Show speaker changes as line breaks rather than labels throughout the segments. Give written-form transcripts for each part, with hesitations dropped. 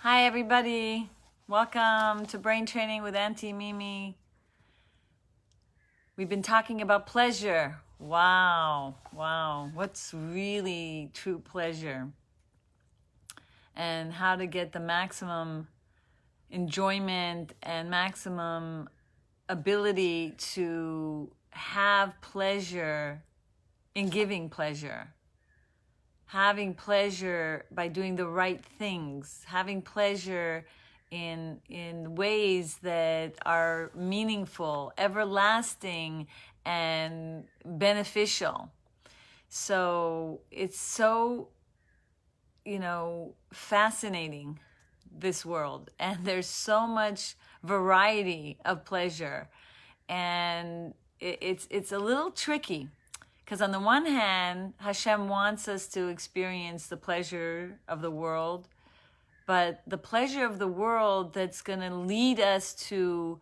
Hi, everybody. Welcome to Brain Training with Auntie Mimi. We've been talking about pleasure. Wow. What's really true pleasure? And how to get the maximum enjoyment and maximum ability to have pleasure in giving pleasure. Having pleasure by doing the right things, having pleasure in ways that are meaningful, everlasting, and beneficial. So it's so, fascinating, this world. And there's so much variety of pleasure. And it's a little tricky. Because on the one hand, Hashem wants us to experience the pleasure of the world, but the pleasure of the world that's going to lead us to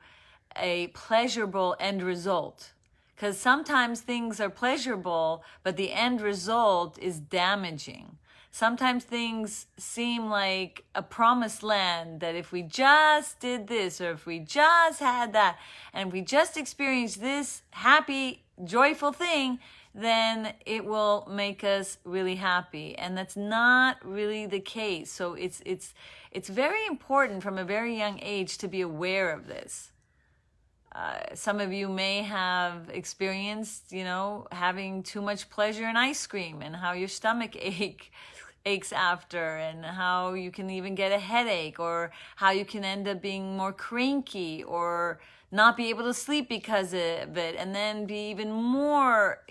a pleasurable end result. Because sometimes things are pleasurable, but the end result is damaging. Sometimes things seem like a promised land that if we just did this, or if we just had that, and if we just experienced this happy, joyful thing, then it will make us really happy. And that's not really the case. So it's very important from a very young age to be aware of this. Some of you may have experienced, having too much pleasure in ice cream and how your stomach aches after, and how you can even get a headache, or how you can end up being more cranky or not be able to sleep because of it, and then be even more,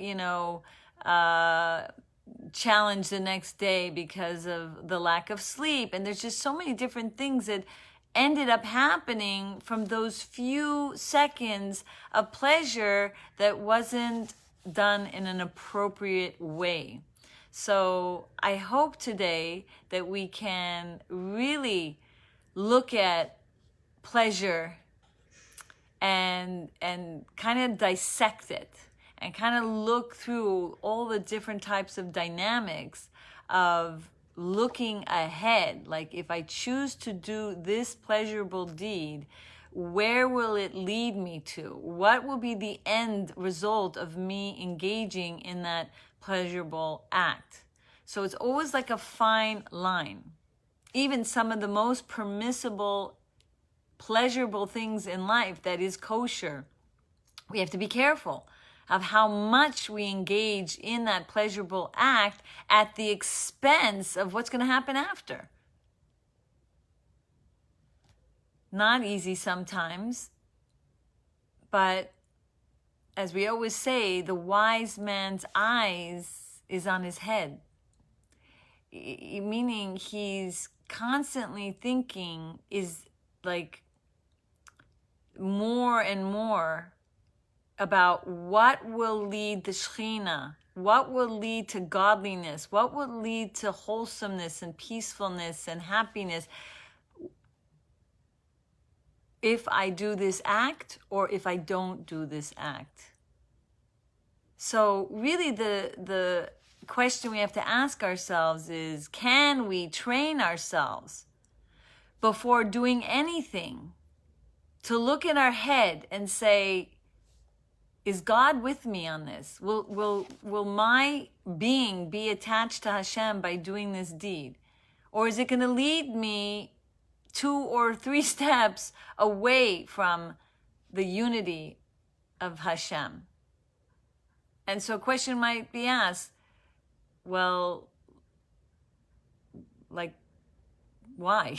challenged the next day because of the lack of sleep. And there's just so many different things that ended up happening from those few seconds of pleasure that wasn't done in an appropriate way. So I hope today that we can really look at pleasure and kind of dissect it, and kind of look through all the different types of dynamics of looking ahead. Like, if I choose to do this pleasurable deed, where will it lead me to? What will be the end result of me engaging in that pleasurable act? So it's always like a fine line. Even some of the most permissible, pleasurable things in life that is kosher, we have to be careful of how much we engage in that pleasurable act at the expense of what's going to happen after. Not easy sometimes, but as we always say, the wise man's eyes is on his head. Meaning he's constantly thinking, is like more and more about what will lead the Shekhinah, what will lead to godliness, what will lead to wholesomeness and peacefulness and happiness if I do this act, or if I don't do this act. So really the question we have to ask ourselves is, can we train ourselves before doing anything to look in our head and say, is God with me on this? Will my being be attached to Hashem by doing this deed? Or is it going to lead me 2 or 3 steps away from the unity of Hashem? And so a question might be asked, well, like, why?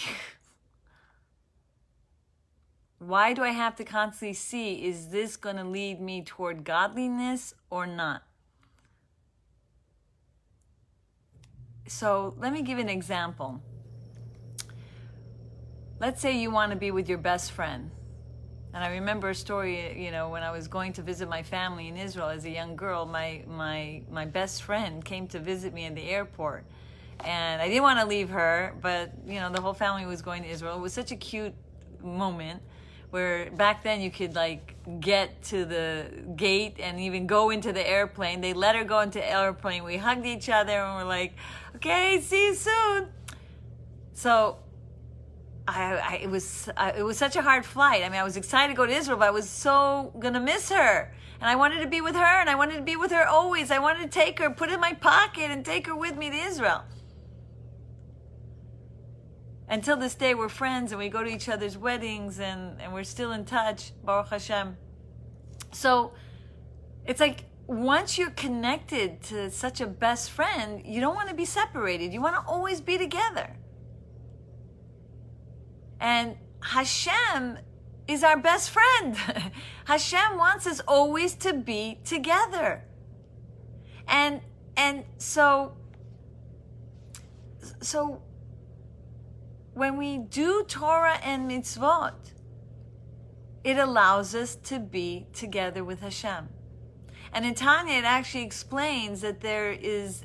Why do I have to constantly see, is this going to lead me toward godliness or not? So let me give an example. Let's say you want to be with your best friend. And I remember a story, when I was going to visit my family in Israel as a young girl, my best friend came to visit me at the airport. And I didn't want to leave her, but, the whole family was going to Israel. It was such a cute moment, where back then you could get to the gate and even go into the airplane. They let her go into the airplane. We hugged each other and we're like, okay, see you soon. So it was such a hard flight. I mean, I was excited to go to Israel, but I was so gonna miss her, and I wanted to be with her, and I wanted to be with her always. I wanted to take her, put her in my pocket, and take her with me to Israel. Until this day, we're friends, and we go to each other's weddings, and we're still in touch, Baruch Hashem. So it's like, once you're connected to such a best friend, you don't want to be separated. You want to always be together. And Hashem is our best friend. Hashem wants us always to be together. And so when we do Torah and mitzvot, it allows us to be together with Hashem. And in Tanya, it actually explains that there is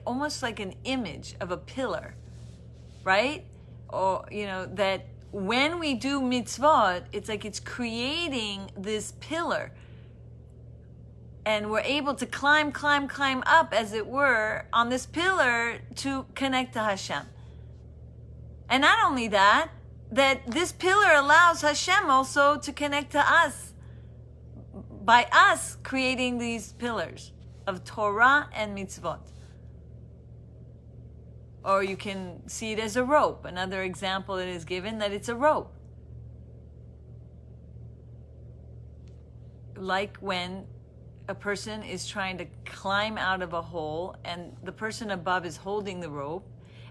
almost like an image of a pillar, right? Or, that when we do mitzvot, it's like it's creating this pillar. And we're able to climb up, as it were, on this pillar to connect to Hashem. And not only that this pillar allows Hashem also to connect to us by us creating these pillars of Torah and mitzvot. Or you can see it as a rope. Another example that is given, that it's a rope. Like when a person is trying to climb out of a hole and the person above is holding the rope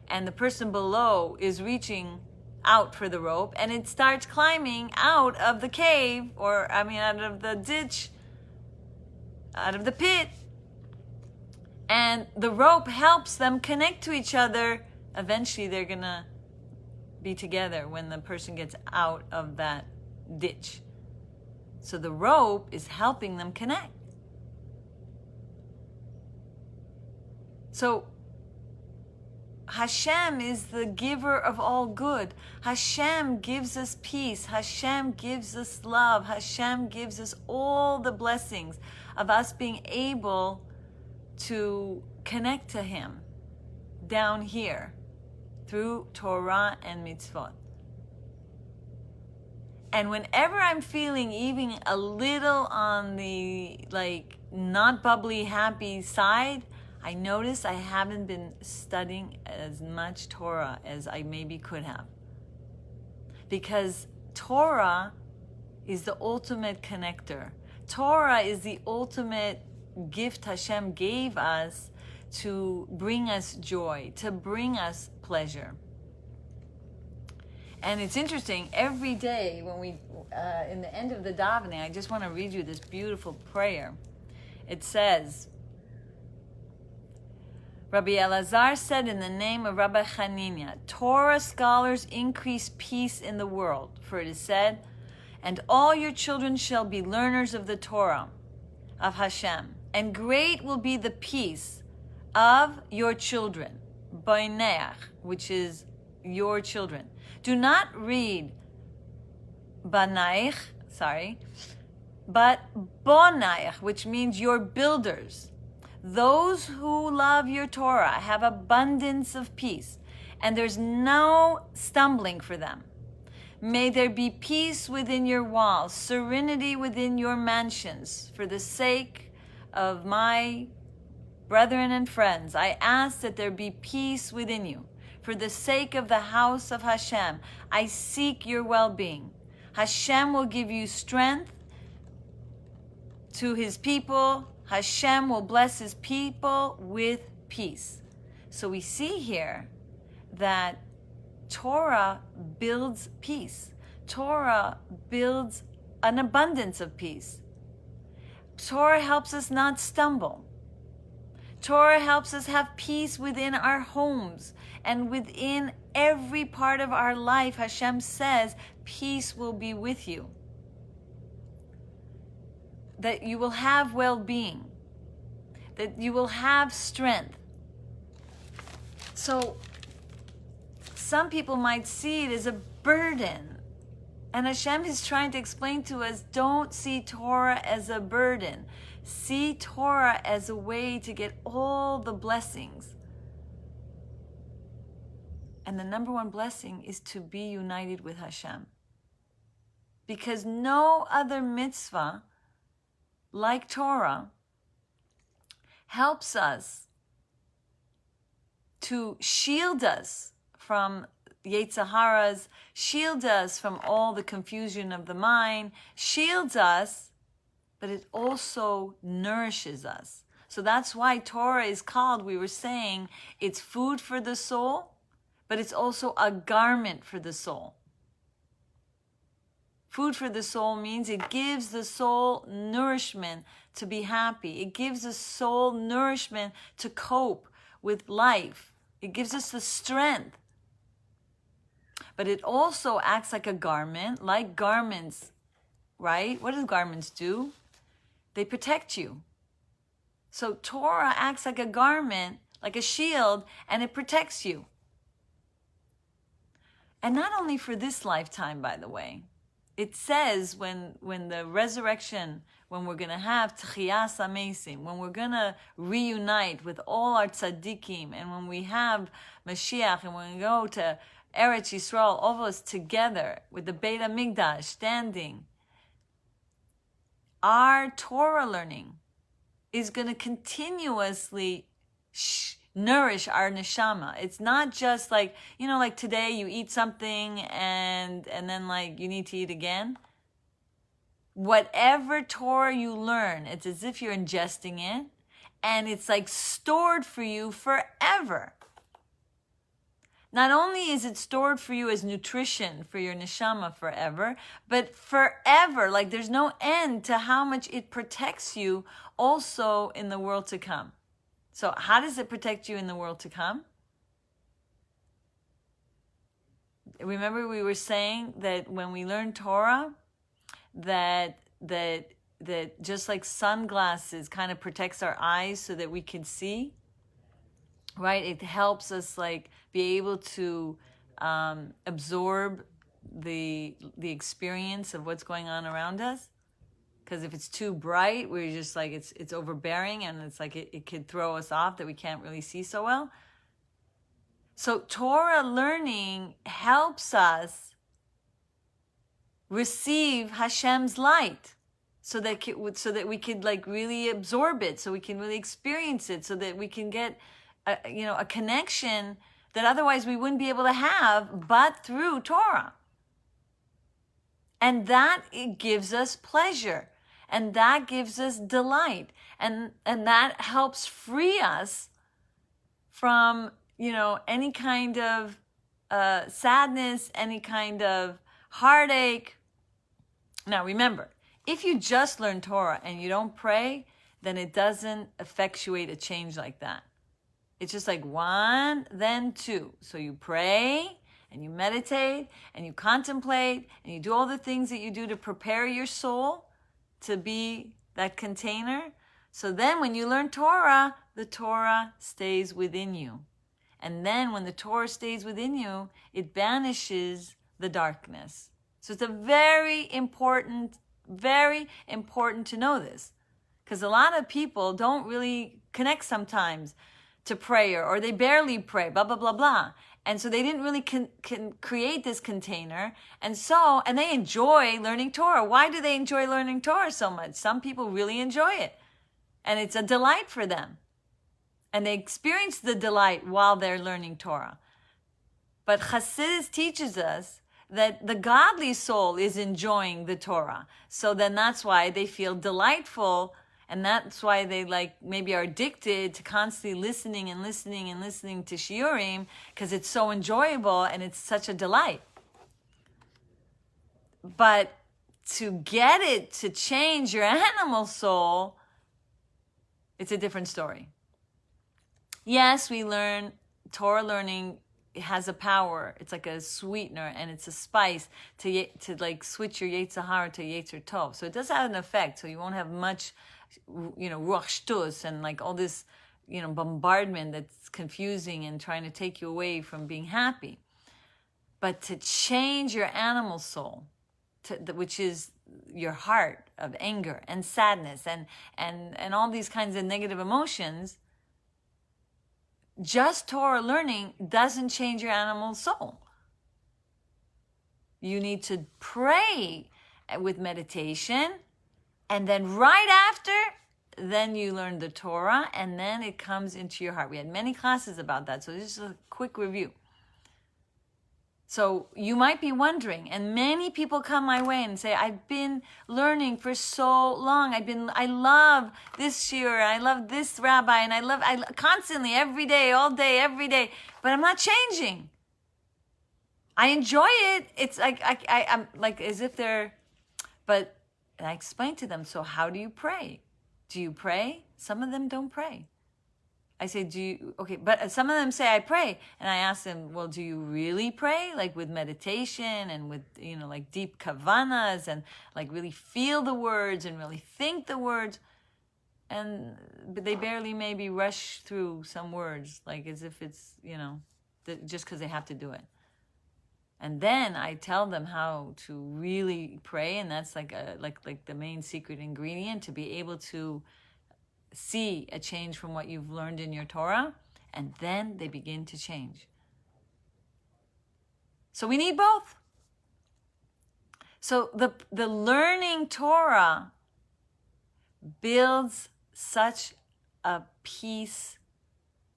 and the person below is reaching out for the rope, and it starts climbing out of the cave, out of the ditch, out of the pit. And the rope helps them connect to each other. Eventually they're gonna be together when the person gets out of that ditch. So the rope is helping them connect. So Hashem is the giver of all good. Hashem gives us peace. Hashem gives us love. Hashem gives us all the blessings of us being able to connect to Him down here through Torah and mitzvot. And whenever I'm feeling even a little on the not bubbly happy side, I notice I haven't been studying as much Torah as I maybe could have. Because Torah is the ultimate connector. Torah is the ultimate gift Hashem gave us to bring us joy, to bring us pleasure. And it's interesting, every day when we, in the end of the davening, I just want to read you this beautiful prayer. It says, Rabbi Elazar said in the name of Rabbi Hanania, Torah scholars increase peace in the world, for it is said, and all your children shall be learners of the Torah of Hashem, and great will be the peace of your children, Boineach, which is your children. Do not read Banaich, but Bonaich, which means your builders. Those who love your Torah have abundance of peace, and there's no stumbling for them. May there be peace within your walls, serenity within your mansions. For the sake of my brethren and friends, I ask that there be peace within you. For the sake of the house of Hashem, I seek your well-being. Hashem will give you strength to His people. Hashem will bless His people with peace. So we see here that Torah builds peace. Torah builds an abundance of peace. Torah helps us not stumble. Torah helps us have peace within our homes and within every part of our life. Hashem says, peace will be with you. That you will have well-being, that you will have strength. So some people might see it as a burden. And Hashem is trying to explain to us, don't see Torah as a burden. See Torah as a way to get all the blessings. And the number one blessing is to be united with Hashem. Because no other mitzvah like Torah helps us to shield us from Yetzer Haras, shield us from all the confusion of the mind, shields us, but it also nourishes us. So that's why Torah is called, we were saying, it's food for the soul, but it's also a garment for the soul. Food for the soul means it gives the soul nourishment to be happy. It gives the soul nourishment to cope with life. It gives us the strength. But it also acts like a garment, like garments, right? What do garments do? They protect you. So Torah acts like a garment, like a shield, and it protects you. And not only for this lifetime, by the way. It says when the resurrection, when we're going to have Tchiyas Amesim, when we're going to reunite with all our tzaddikim, and when we have Mashiach, and when we go to Eretz Yisrael, all of us together with the Beit HaMikdash standing, our Torah learning is going to continuously nourish our neshama. It's not just like, like today you eat something and then like you need to eat again. Whatever Torah you learn, it's as if you're ingesting it, and it's like stored for you forever. Not only is it stored for you as nutrition for your neshama forever, but forever, like there's no end to how much it protects you also in the world to come. So how does it protect you in the world to come? Remember we were saying that when we learn Torah, that just like sunglasses kind of protects our eyes so that we can see, right? It helps us like be able to absorb the experience of what's going on around us. Because if it's too bright, we're just like, it's overbearing, and it's like it could throw us off that we can't really see so well. So Torah learning helps us receive Hashem's light so that we could like really absorb it, so we can really experience it, so that we can get a connection that otherwise we wouldn't be able to have but through Torah. And that it gives us pleasure. And that gives us delight. And that helps free us from, any kind of sadness, any kind of heartache. Now remember, if you just learn Torah and you don't pray, then it doesn't effectuate a change like that. It's just like one, then two. So you pray and you meditate and you contemplate and you do all the things that you do to prepare your soul to be that container. So then when you learn Torah, the Torah stays within you. And then when the Torah stays within you, it banishes the darkness. So it's very important to know this. Because a lot of people don't really connect sometimes to prayer, or they barely pray, blah, blah, blah, blah. And so they didn't really can create this container. And they enjoy learning Torah. Why do they enjoy learning Torah so much? Some people really enjoy it. And it's a delight for them. And they experience the delight while they're learning Torah. But Chassidus teaches us that the godly soul is enjoying the Torah. So then that's why they feel delightful. And that's why they maybe are addicted to constantly listening and listening and listening to shiurim, because it's so enjoyable and it's such a delight. But to get it to change your animal soul, it's a different story. Yes, we learn, Torah learning has a power. It's like a sweetener and it's a spice to switch your Yetzer Hara to Yetzer Tov. So it does have an effect. So you won't have much, ruach shtus and like all this, bombardment that's confusing and trying to take you away from being happy. But to change your animal soul, which is your heart of anger and sadness and all these kinds of negative emotions, just Torah learning doesn't change your animal soul. You need to pray with meditation, and then right after, then you learn the Torah, and then it comes into your heart. We had many classes about that, so this is a quick review. So you might be wondering, and many people come my way and say, I've been learning for so long. I love this shiur, I love this rabbi, and I constantly, every day, all day, every day, but I'm not changing. I enjoy it. It's like, I'm like as if they're, but I explain to them, so how do you pray? Do you pray? Some of them don't pray. I say, okay, but some of them say I pray. And I ask them, well, do you really pray? Like with meditation and with, like deep kavanas and like really feel the words and really think the words. But they barely maybe rush through some words, like as if it's, just because they have to do it. And then I tell them how to really pray. And that's like the main secret ingredient to be able to see a change from what you've learned in your Torah, and then they begin to change. So we need both. So the learning Torah builds such a peace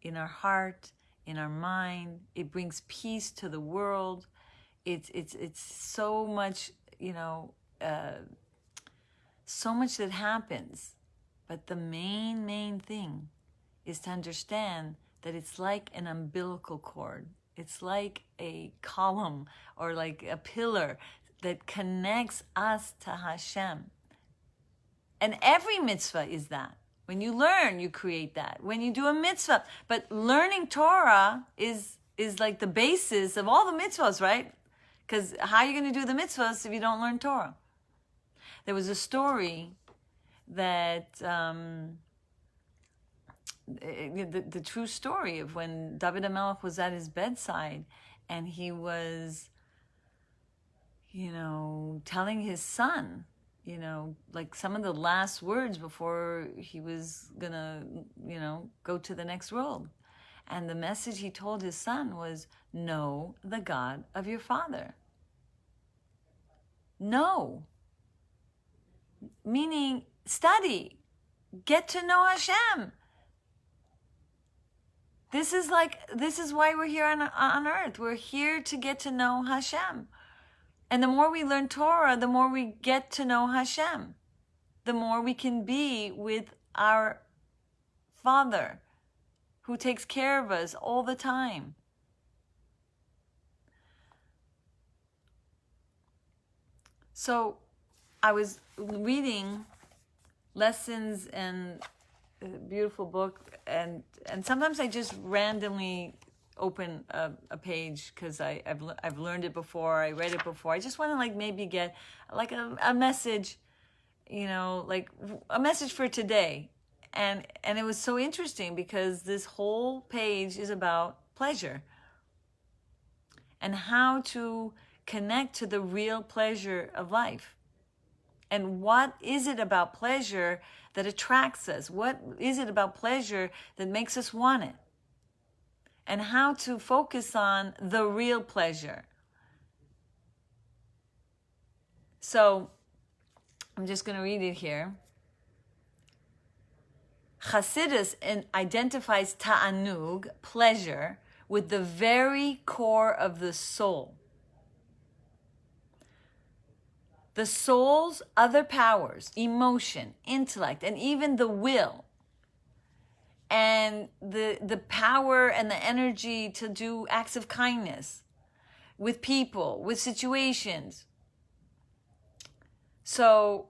in our heart, in our mind. It brings peace to the world. It's so much, so much that happens. But the main thing is to understand that it's like an umbilical cord. It's like a column or like a pillar that connects us to Hashem. And every mitzvah is that. When you learn, you create that. When you do a mitzvah. But learning Torah is like the basis of all the mitzvahs, right? Because how are you going to do the mitzvahs if you don't learn Torah? There was a story that the true story of when David HaMelech was at his bedside and he was, telling his son, like some of the last words before he was gonna, go to the next world. And the message he told his son was, know the God of your father. Know. Meaning, study, get to know Hashem. This is why we're here on earth. We're here to get to know Hashem. And the more we learn Torah, the more we get to know Hashem. The more we can be with our Father who takes care of us all the time. So I was reading Lessons and a beautiful book, and sometimes I just randomly open a page because I've learned it before, I read it before. I just want to maybe get a message, like a message for today. And it was so interesting because this whole page is about pleasure and how to connect to the real pleasure of life. And what is it about pleasure that attracts us? What is it about pleasure that makes us want it? And how to focus on the real pleasure. So, I'm just going to read it here. Chassidus identifies ta'anug, pleasure, with the very core of the soul. The soul's other powers, emotion, intellect, and even the will, and the power and the energy to do acts of kindness with people, with situations. So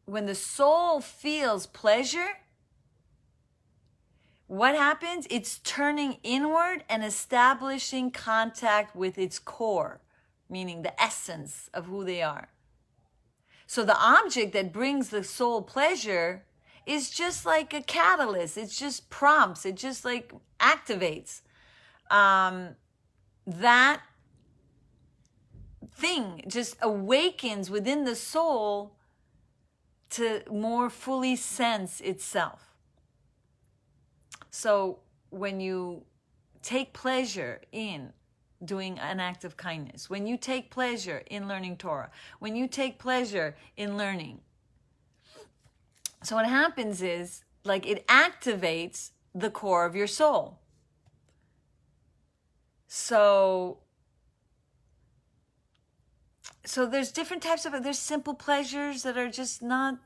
when the soul feels pleasure, what happens? It's turning inward and establishing contact with its core, meaning the essence of who they are. So the object that brings the soul pleasure is just like a catalyst. It just prompts. It just activates that thing. Just awakens within the soul to more fully sense itself. So when you take pleasure in doing an act of kindness, when you take pleasure in learning Torah, when you take pleasure in learning, so what happens is, like, it activates the core of your soul. So there's different types of, there's simple pleasures that are just not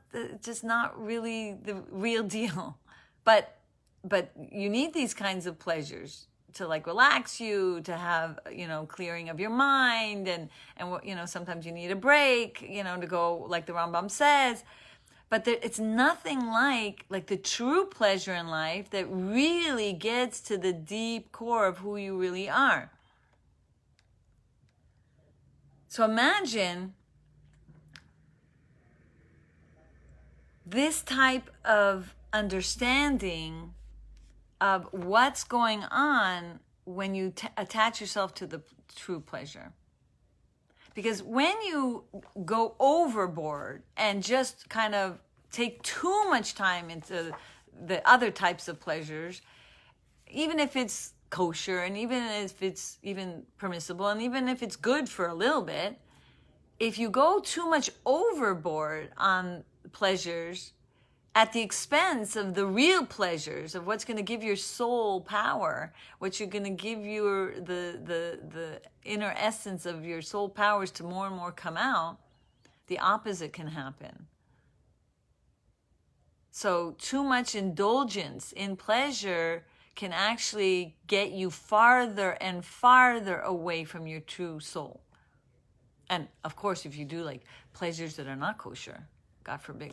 really the real deal. But you need these kinds of pleasures to, like, relax you, to have, clearing of your mind, and sometimes you need a break, to go, like the Rambam says. But it's nothing like the true pleasure in life that really gets to the deep core of who you really are. So imagine this type of understanding of what's going on when you attach yourself to the true pleasure. Because when you go overboard and just kind of take too much time into the other types of pleasures, even if it's kosher, and even if it's even permissible, and even if it's good for a little bit, if you go too much overboard on pleasures at the expense of the real pleasures, of what's going to give your soul power, what you're going to give your the inner essence of your soul powers to more and more come out, the opposite can happen. So too much indulgence in pleasure can actually get you farther and farther away from your true soul. And of course, if you do like pleasures that are not kosher, God forbid,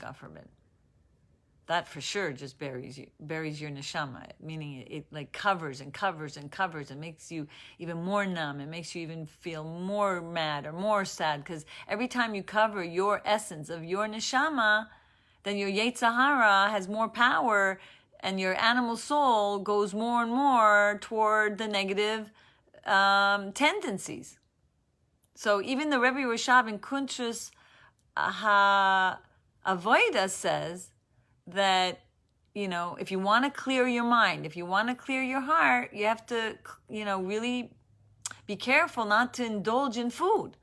that for sure just buries your neshama, meaning it like covers and covers and covers and makes you even more numb. It makes you even feel more mad or more sad, because every time you cover your essence of your neshama, then your Yetzer Hara has more power, and your animal soul goes more and more toward the negative tendencies. So even the Rebbe Rashab in Kuntrus HaAvoda says that, if you want to clear your mind, if you want to clear your heart, you have to, really be careful not to indulge in food.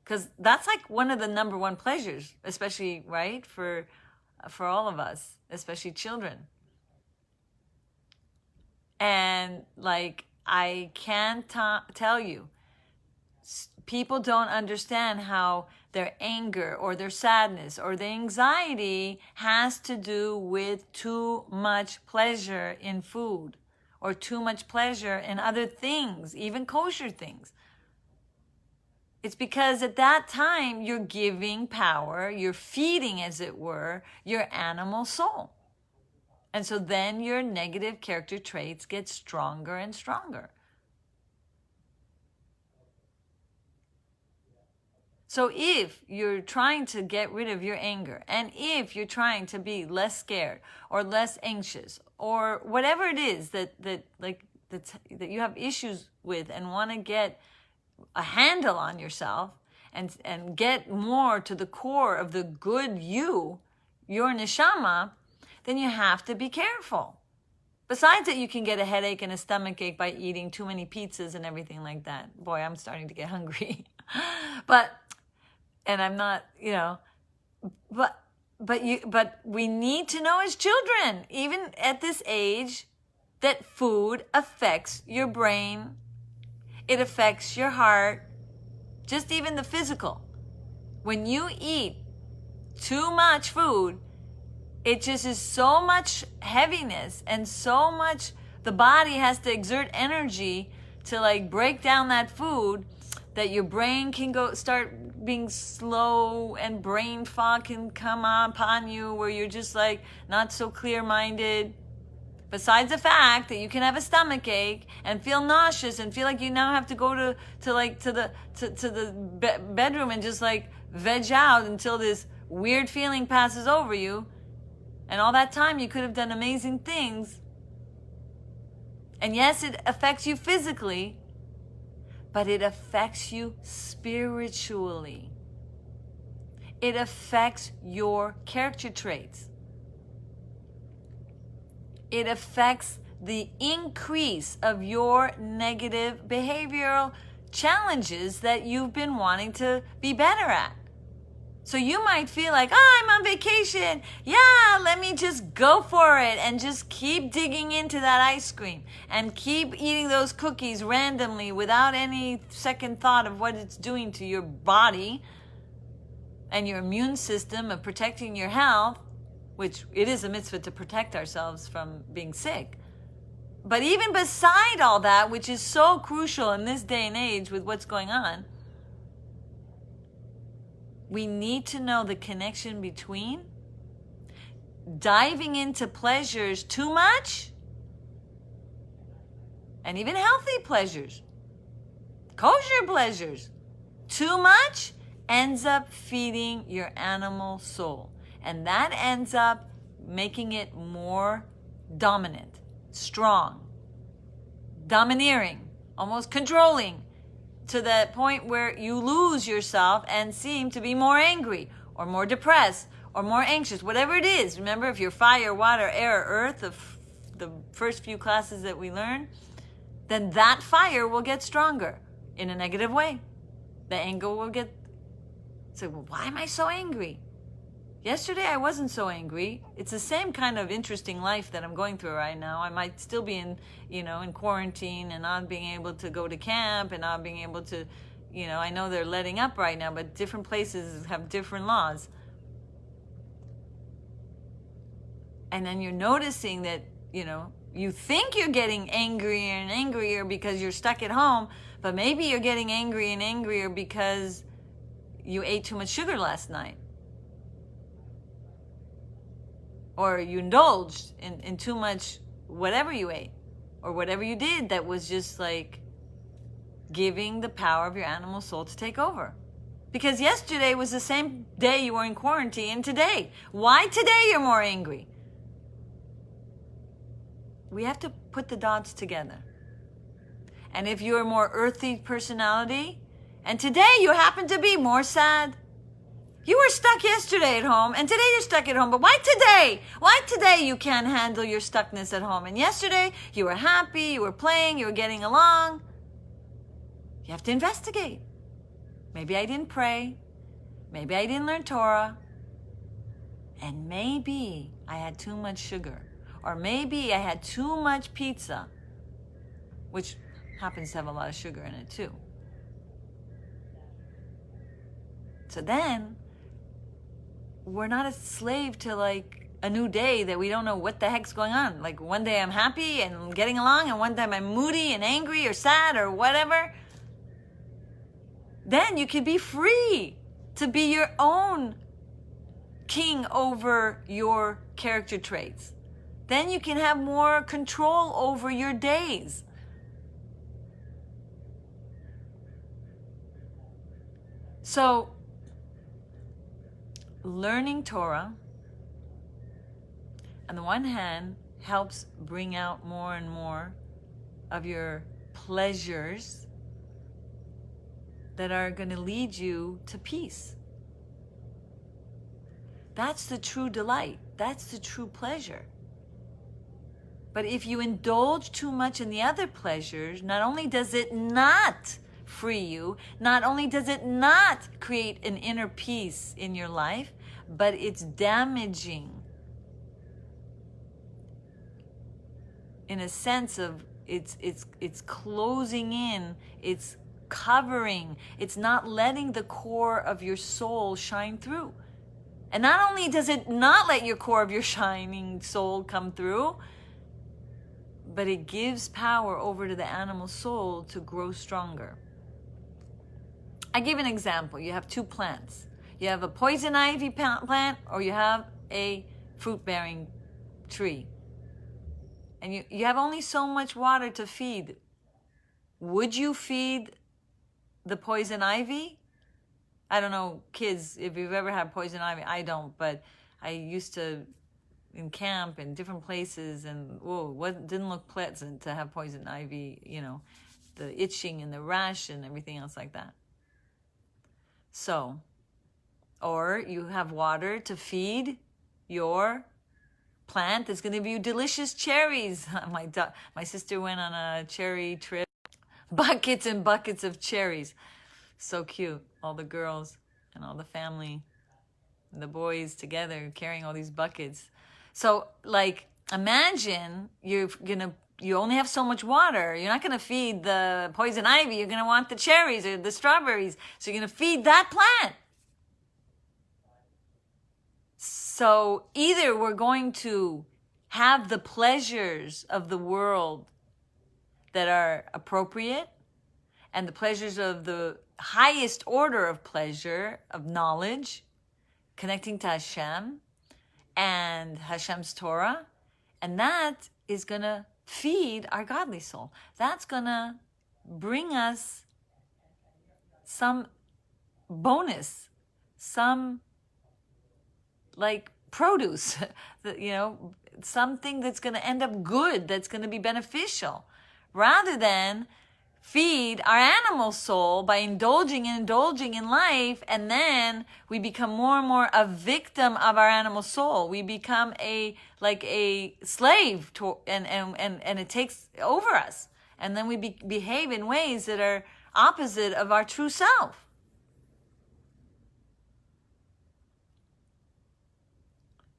Because that's like one of the number one pleasures, especially, right, for all of us, especially children. And like, I can't tell you, people don't understand how their anger or their sadness or their anxiety has to do with too much pleasure in food or too much pleasure in other things, even kosher things. It's because at that time you're giving power, you're feeding, as it were, your animal soul. And so then your negative character traits get stronger and stronger. So if you're trying to get rid of your anger, and if you're trying to be less scared or less anxious, or whatever it is that you have issues with and want to get a handle on yourself and get more to the core of the good your neshama, then you have to be careful. Besides that, you can get a headache and a stomach ache by eating too many pizzas and everything like that. Boy, I'm starting to get hungry. And I'm not, but we need to know as children, even at this age, that food affects your brain. It affects your heart, just even the physical. When you eat too much food, it just is so much heaviness and so much, the body has to exert energy to like break down that food, that your brain can start being slow, and brain fog can come upon you where you're just like not so clear-minded. Besides the fact that you can have a stomach ache and feel nauseous and feel like you now have to go to the bedroom and just like veg out until this weird feeling passes over you. And all that time you could have done amazing things. And yes, it affects you physically, but it affects you spiritually. It affects your character traits. It affects the increase of your negative behavioral challenges that you've been wanting to be better at. So you might feel like, oh, I'm on vacation. Yeah, let me just go for it and just keep digging into that ice cream and keep eating those cookies randomly without any second thought of what it's doing to your body and your immune system of protecting your health, which it is a mitzvah to protect ourselves from being sick. But even beside all that, which is so crucial in this day and age with what's going on, we need to know the connection between diving into pleasures too much and even healthy pleasures, kosher pleasures, too much ends up feeding your animal soul. And that ends up making it more dominant, strong, domineering, almost controlling, to the point where you lose yourself and seem to be more angry or more depressed or more anxious, whatever it is. Remember, if you're fire, water, air, earth, the first few classes that we learned, then that fire will get stronger in a negative way. The anger will get, so well, why am I so angry? Yesterday I wasn't so angry. It's the same kind of interesting life that I'm going through right now. I might still be in quarantine and not being able to go to camp and not being able to, I know they're letting up right now, but different places have different laws. And then you're noticing that, you think you're getting angrier and angrier because you're stuck at home, but maybe you're getting angry and angrier because you ate too much sugar last night. Or you indulged in too much whatever you ate or whatever you did that was just like giving the power of your animal soul to take over. Because yesterday was the same day you were in quarantine and today. Why today you're more angry? We have to put the dots together. And if you're a more earthy personality and today you happen to be more sad, you were stuck yesterday at home, and today you're stuck at home. But why today? Why today you can't handle your stuckness at home? And yesterday you were happy, you were playing, you were getting along. You have to investigate. Maybe I didn't pray. Maybe I didn't learn Torah. And maybe I had too much sugar. Or maybe I had too much pizza, which happens to have a lot of sugar in it too. So then, we're not a slave to like a new day that we don't know what the heck's going on. Like one day I'm happy and getting along, and one time I'm moody and angry or sad or whatever. Then you can be free to be your own king over your character traits. Then you can have more control over your days. So, learning Torah, on the one hand, helps bring out more and more of your pleasures that are going to lead you to peace. That's the true delight. That's the true pleasure. But if you indulge too much in the other pleasures, not only does it not free you, not only does it not create an inner peace in your life, but it's damaging in a sense of it's closing in, it's covering, it's not letting the core of your soul shine through. And not only does it not let your core of your shining soul come through, but it gives power over to the animal soul to grow stronger. I give an example. You have two plants. You have a poison ivy plant or you have a fruit-bearing tree. And you have only so much water to feed. Would you feed the poison ivy? I don't know, kids, if you've ever had poison ivy. I don't, but I used to in camp in different places, and what didn't look pleasant to have poison ivy, the itching and the rash and everything else like that. So, or you have water to feed your plant that's going to give you delicious cherries. My sister went on a cherry trip. Buckets and buckets of cherries. So cute. All the girls and all the family and the boys together carrying all these buckets. So like imagine you only have so much water. You're not going to feed the poison ivy. You're going to want the cherries or the strawberries. So you're going to feed that plant. So either we're going to have the pleasures of the world that are appropriate and the pleasures of the highest order of pleasure, of knowledge, connecting to Hashem and Hashem's Torah, and that is going to feed our godly soul. That's going to bring us some bonus, some like produce, something that's going to end up good, that's going to be beneficial, rather than feed our animal soul by indulging in life, and then we become more and more a victim of our animal soul. We become a slave to, and it takes over us, and then we behave in ways that are opposite of our true self.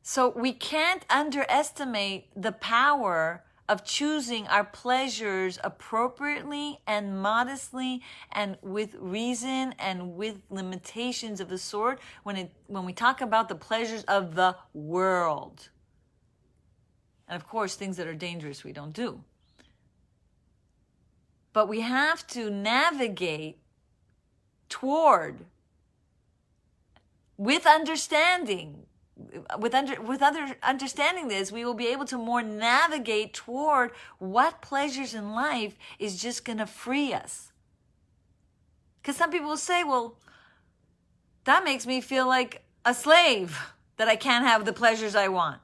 So we can't underestimate the power of choosing our pleasures appropriately and modestly and with reason and with limitations of the sort when we talk about the pleasures of the world. And of course, things that are dangerous we don't do. But we have to navigate toward, with understanding, understanding this, we will be able to more navigate toward what pleasures in life is just going to free us. Because some people will say, well, that makes me feel like a slave, that I can't have the pleasures I want.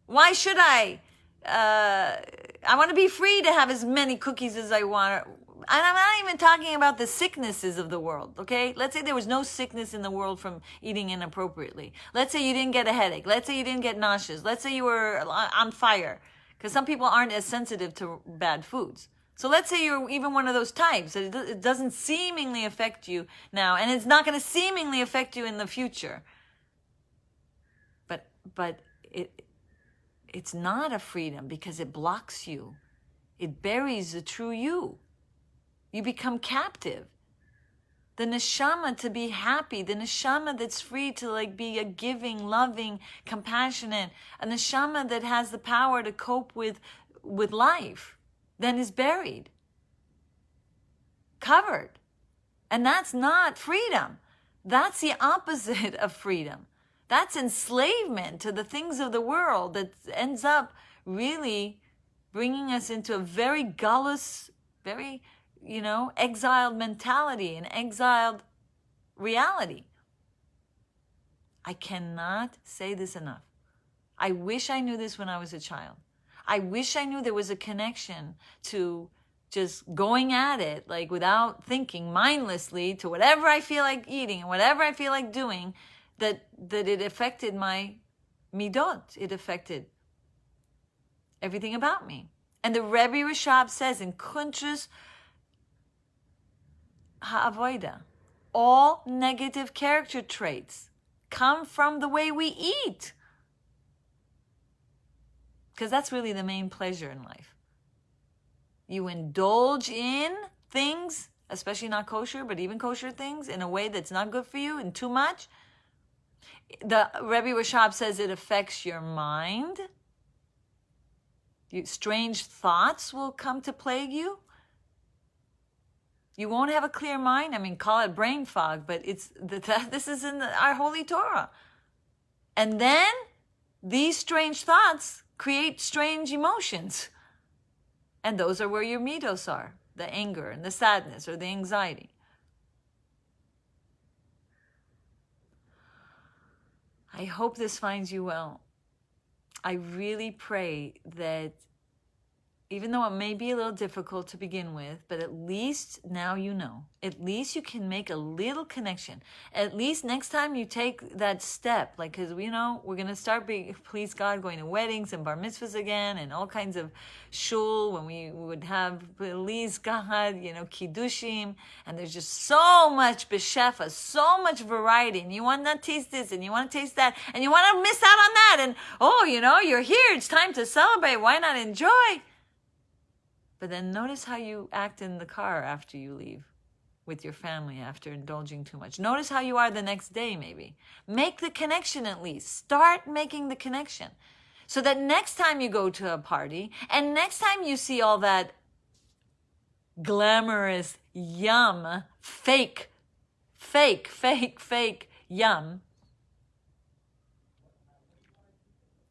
Why should I? I want to be free to have as many cookies as I want. And I'm not even talking about the sicknesses of the world, okay? Let's say there was no sickness in the world from eating inappropriately. Let's say you didn't get a headache. Let's say you didn't get nauseous. Let's say you were on fire. Because some people aren't as sensitive to bad foods. So let's say you're even one of those types. It doesn't seemingly affect you now. And it's not going to seemingly affect you in the future. But it's not a freedom because it blocks you. It buries the true you. You become captive. The neshama to be happy, the neshama that's free to be a giving, loving, compassionate, a neshama that has the power to cope with life, then is buried, covered. And that's not freedom. That's the opposite of freedom. That's enslavement to the things of the world that ends up really bringing us into a very gullus, very exiled mentality and exiled reality. I cannot say this enough. I wish I knew this when I was a child. I wish I knew there was a connection to just going at it, without thinking, mindlessly, to whatever I feel like eating and whatever I feel like doing, that it affected my midot. It affected everything about me. And the Rebbe Rashab says in Kuntrus Ha'avoida, all negative character traits come from the way we eat. Because that's really the main pleasure in life. You indulge in things, especially not kosher, but even kosher things, in a way that's not good for you and too much. The Rebbe Rashab says it affects your mind. Strange thoughts will come to plague you. You won't have a clear mind. Call it brain fog, but this is in our holy Torah. And then these strange thoughts create strange emotions. And those are where your midos are, the anger and the sadness or the anxiety. I hope this finds you well. I really pray that even though it may be a little difficult to begin with, but at least now you know. At least you can make a little connection. At least next time you take that step, like, because we're going to start, please God, going to weddings and bar mitzvahs again and all kinds of shul when we would have, please God, kiddushim. And there's just so much beshefa, so much variety. And you want to taste this and you want to taste that and you want to miss out on that. And, you're here. It's time to celebrate. Why not enjoy? But then notice how you act in the car after you leave with your family after indulging too much. Notice how you are the next day, maybe. Make the connection at least. Start making the connection. So that next time you go to a party and next time you see all that glamorous yum, fake yum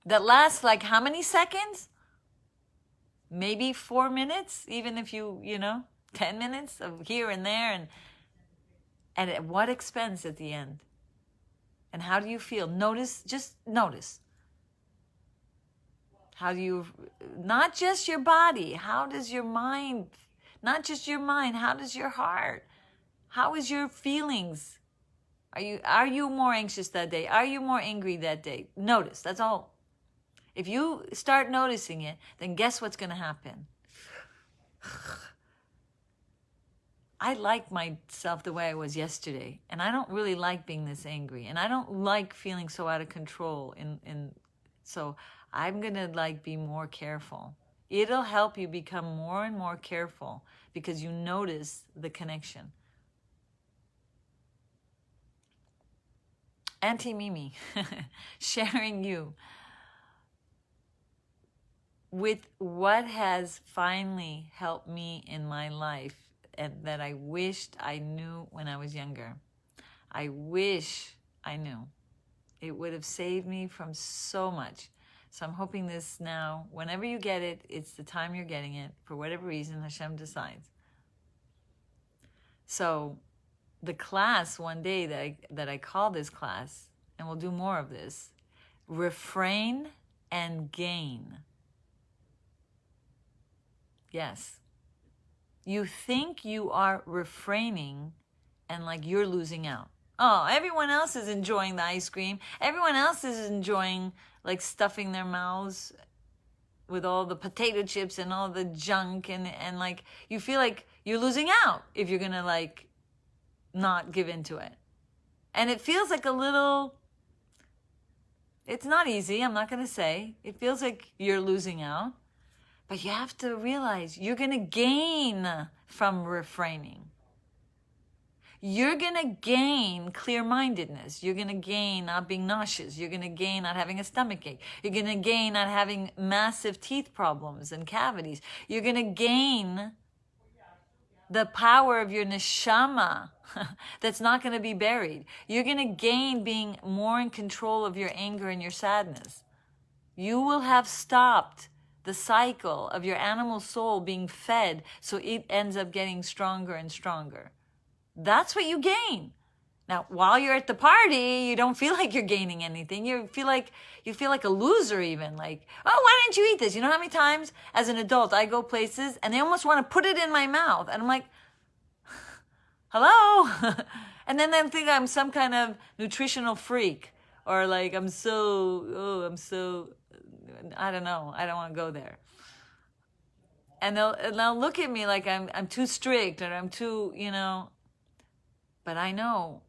that lasts like how many seconds? Maybe 4 minutes, even if 10 minutes of here and there, and at what expense at the end? And how do you feel? Just notice. How do you, not just your body, how does your mind, not just your mind, how does your heart? How is your feelings? Are you more anxious that day? Are you more angry that day? Notice, that's all. If you start noticing it, then guess what's going to happen? I like myself the way I was yesterday, and I don't really like being this angry, and I don't like feeling so out of control. So I'm going to be more careful. It'll help you become more and more careful because you notice the connection. Auntie Mimi, sharing you with what has finally helped me in my life and that I wished I knew when I was younger. I wish I knew. It would have saved me from so much. So I'm hoping this now, whenever you get it, it's the time you're getting it. For whatever reason, Hashem decides. So the class one day that I call this class, and we'll do more of this, Refrain and Gain. Yes. You think you are refraining and you're losing out. Oh, everyone else is enjoying the ice cream. Everyone else is enjoying stuffing their mouths with all the potato chips and all the junk and you feel like you're losing out if you're going to not give into it. And it feels like a little, it's not easy, I'm not going to say. It feels like you're losing out. But you have to realize you're going to gain from refraining. You're going to gain clear-mindedness. You're going to gain not being nauseous. You're going to gain not having a stomach ache. You're going to gain not having massive teeth problems and cavities. You're going to gain the power of your neshama that's not going to be buried. You're going to gain being more in control of your anger and your sadness. You will have stopped the cycle of your animal soul being fed so it ends up getting stronger and stronger. That's what you gain. Now, while you're at the party, you don't feel like you're gaining anything. You feel like a loser even. Oh, why didn't you eat this? You know how many times as an adult I go places and they almost want to put it in my mouth. And I'm like, hello? And then they think I'm some kind of nutritional freak or I don't know. I don't want to go there. And they'll look at me like I'm too strict or I'm too, But I know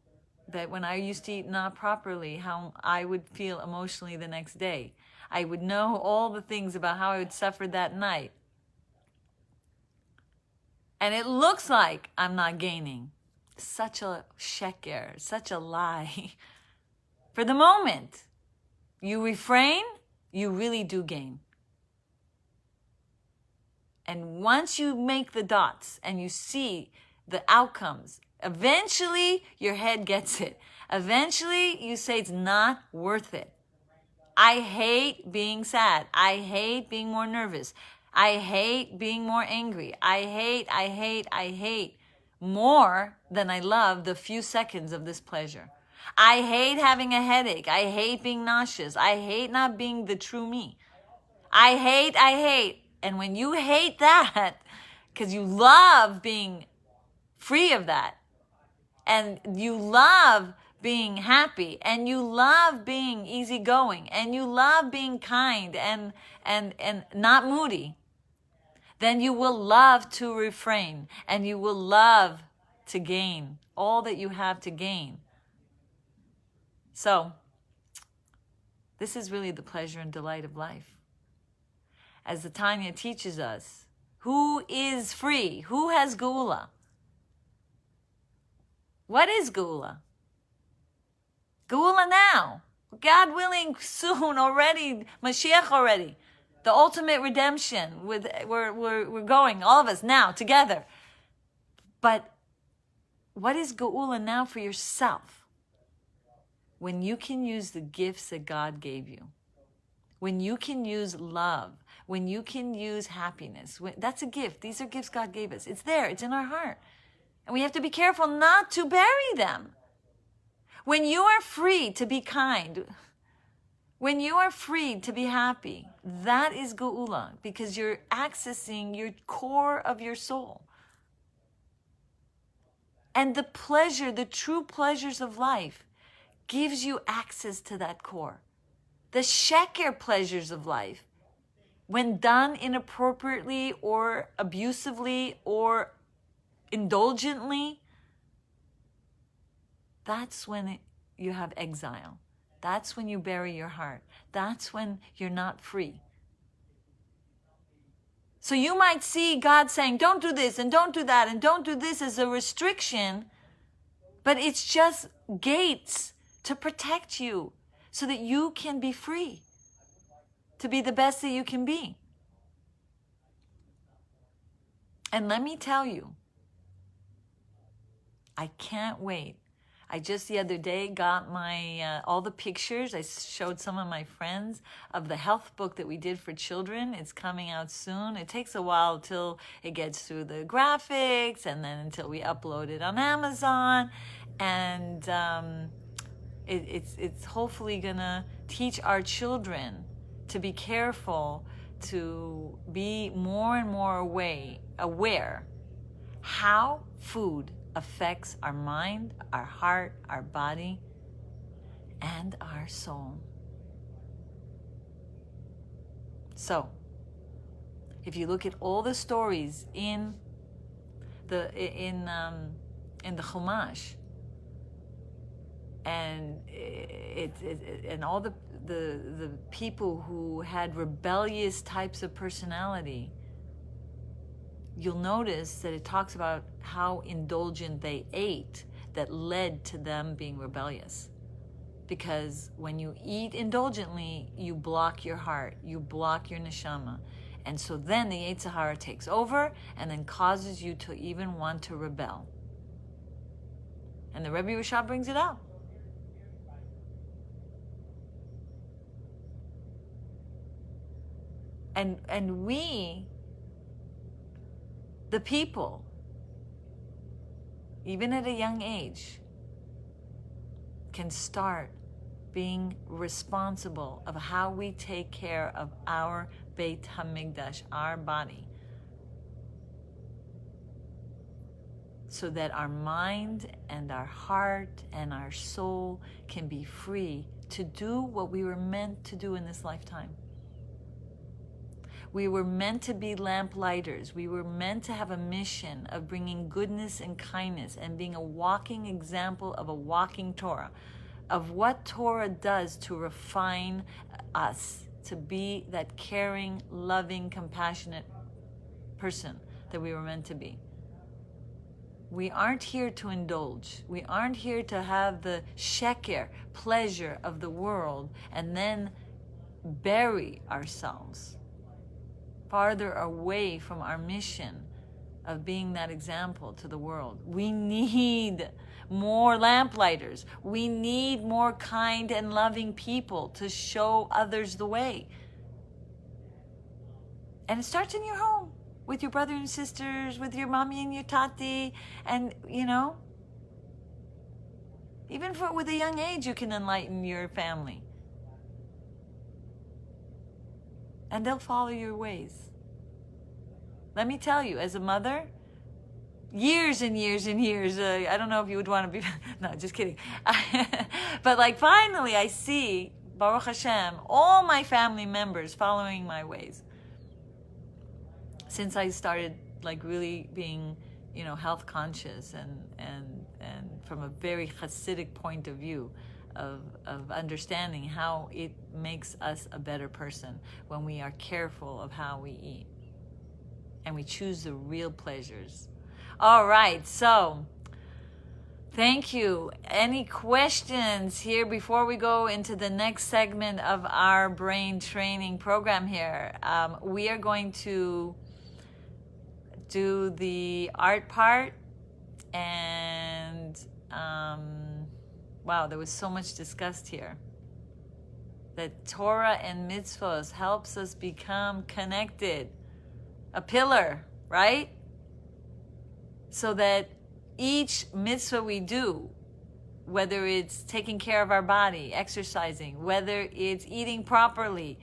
that when I used to eat not properly, how I would feel emotionally the next day. I would know all the things about how I would suffer that night. And it looks like I'm not gaining. Such a sheker, such a lie. For the moment, you refrain, you really do gain. And once you make the dots and you see the outcomes, eventually your head gets it. Eventually you say it's not worth it. I hate being sad. I hate being more nervous. I hate being more angry. I hate more than I love the few seconds of this pleasure. I hate having a headache. I hate being nauseous. I hate not being the true me. I hate. And when you hate that, because you love being free of that, and you love being happy, and you love being easygoing, and you love being kind and not moody, then you will love to refrain, and you will love to gain all that you have to gain. So, this is really the pleasure and delight of life. As the Tanya teaches us, who is free? Who has geula? What is geula? Geula now. God willing, soon already, Mashiach already. The ultimate redemption. We're going, all of us now, together. But what is geula now for yourself? When you can use the gifts that God gave you. When you can use love. When you can use happiness. That's a gift. These are gifts God gave us. It's there. It's in our heart. And we have to be careful not to bury them. When you are free to be kind, when you are free to be happy, that is geula, because you're accessing your core of your soul. And the pleasure, the true pleasures of life, gives you access to that core. The sheker pleasures of life, when done inappropriately or abusively or indulgently, that's when you have exile. That's when you bury your heart. That's when you're not free. So you might see God saying, don't do this and don't do that and don't do this as a restriction, but it's just gates to protect you so that you can be free, to be the best that you can be. And let me tell you, I can't wait. I just the other day got my all the pictures. I showed some of my friends of the health book that we did for children. It's coming out soon. It takes a while till it gets through the graphics, and then until we upload it on Amazon. And it's hopefully gonna teach our children to be careful, to be more and more aware how food affects our mind, our heart, our body, and our soul. So, if you look at all the stories in the Chumash, and and all the people who had rebellious types of personality, you'll notice that it talks about how indulgent they ate that led to them being rebellious. Because when you eat indulgently, you block your heart, you block your neshama. And so then the Yetzer Hara takes over and then causes you to even want to rebel. And the Rebbe Rashab brings it out. And we, the people, even at a young age, can start being responsible of how we take care of our Beit HaMikdash, our body, so that our mind and our heart and our soul can be free to do what we were meant to do in this lifetime. We were meant to be lamplighters. We were meant to have a mission of bringing goodness and kindness and being a walking example of a walking Torah, of what Torah does to refine us, to be that caring, loving, compassionate person that we were meant to be. We aren't here to indulge. We aren't here to have the sheker, pleasure of the world, and then bury ourselves farther away from our mission of being that example to the world. We need more lamplighters. We need more kind and loving people to show others the way. And it starts in your home, with your brothers and sisters, with your mommy and your tati, and even with a young age, you can enlighten your family. And they'll follow your ways. let me tell you, as a mother, years and years and years, I don't know if you would want to be, no, just kidding. But like finally I see, Baruch Hashem, all my family members following my ways. Since I started like really being, health conscious and from a very Hasidic point of view of understanding how it makes us a better person when we are careful of how we eat and we choose the real pleasures. All right, so thank you. Any questions here before we go into the next segment of our brain training program here? We are going to do the art part, and wow, there was so much discussed here. That Torah and mitzvahs helps us become connected, a pillar, right? So that each mitzvah we do, whether it's taking care of our body, exercising, whether it's eating properly,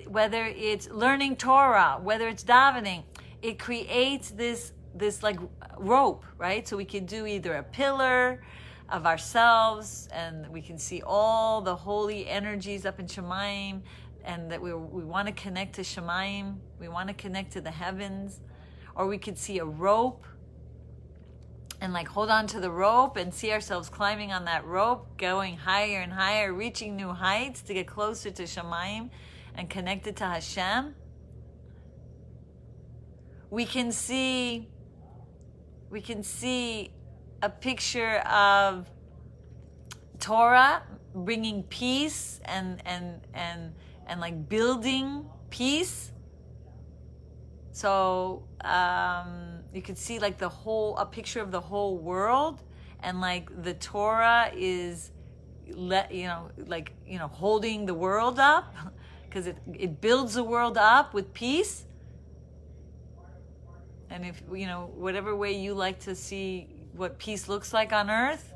whether it's learning Torah, whether it's davening, it creates this like rope, right? So we can do either a pillar of ourselves, and we can see all the holy energies up in Shemayim, and that we want to connect to Shemayim, we want to connect to the heavens, or we could see a rope and like hold on to the rope and see ourselves climbing on that rope, going higher and higher, reaching new heights to get closer to Shemayim and connected to Hashem. We can see a picture of Torah bringing peace and like building peace. So you could see like a picture of the whole world, and like the Torah is holding the world up, because it builds the world up with peace. And if, whatever way you like to see what peace looks like on earth,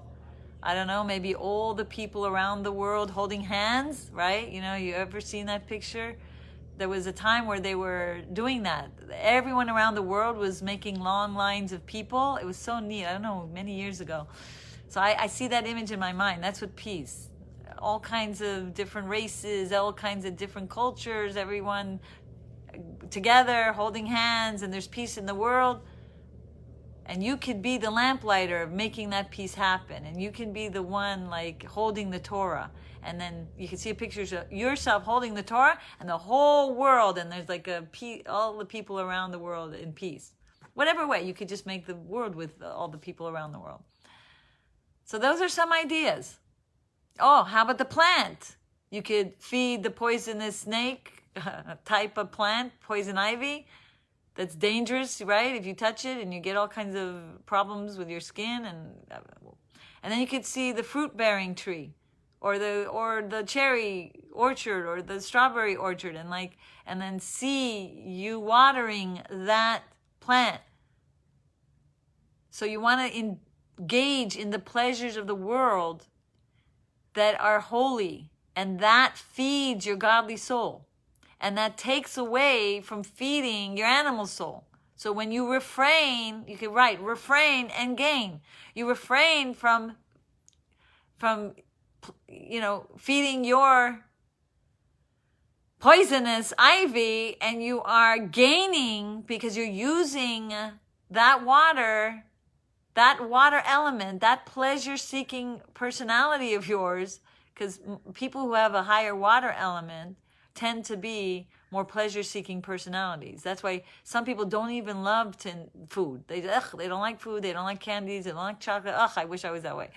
I don't know, maybe all the people around the world holding hands, right? You ever seen that picture? There was a time where they were doing that. Everyone around the world was making long lines of people. It was so neat. I don't know, many years ago. So I see that image in my mind. That's what peace. All kinds of different races, all kinds of different cultures, everyone together holding hands, and there's peace in the world. And you could be the lamplighter of making that peace happen, and you can be the one like holding the Torah, and then you can see a picture of yourself holding the Torah and the whole world, and there's like all the people around the world in peace. Whatever way, you could just make the world with all the people around the world. So those are some ideas. Oh, how about the plant? You could feed the poisonous snake type of plant, poison ivy, that's dangerous, right? If you touch it, and you get all kinds of problems with your skin, and then you could see the fruit-bearing tree, or the cherry orchard, or the strawberry orchard, and then see you watering that plant. So you want to engage in the pleasures of the world that are holy, and that feeds your godly soul. And that takes away from feeding your animal soul. So when you refrain, you can write refrain and gain. You refrain from feeding your poisonous ivy, and you are gaining because you're using that water element, that pleasure-seeking personality of yours, because people who have a higher water element tend to be more pleasure-seeking personalities. That's why some people don't even love food. They don't like food. They don't like candies. They don't like chocolate. I wish I was that way.